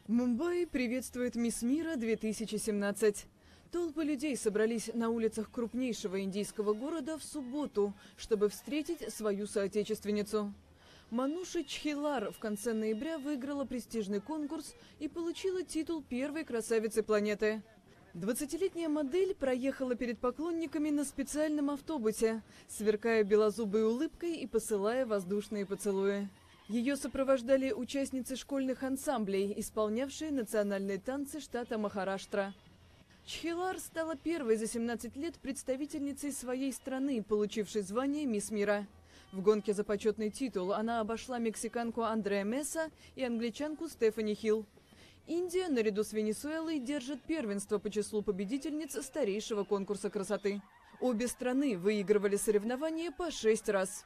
Мумбаи приветствует Мисс Мира 2017. Толпы людей собрались на улицах крупнейшего индийского города в субботу, чтобы встретить свою соотечественницу. Мануши Чхилар в конце ноября выиграла престижный конкурс и получила титул первой красавицы планеты. 20-летняя модель проехала перед поклонниками на специальном автобусе, сверкая белозубой улыбкой и посылая воздушные поцелуи. Ее сопровождали участницы школьных ансамблей, исполнявшие национальные танцы штата Махараштра. Чхилар стала первой за 17 лет представительницей своей страны, получившей звание «Мисс Мира». В гонке за почетный титул она обошла мексиканку Андреа Меса и англичанку Стефани Хилл. Индия, наряду с Венесуэлой, держит первенство по числу победительниц старейшего конкурса красоты. Обе страны выигрывали соревнования по 6 раз.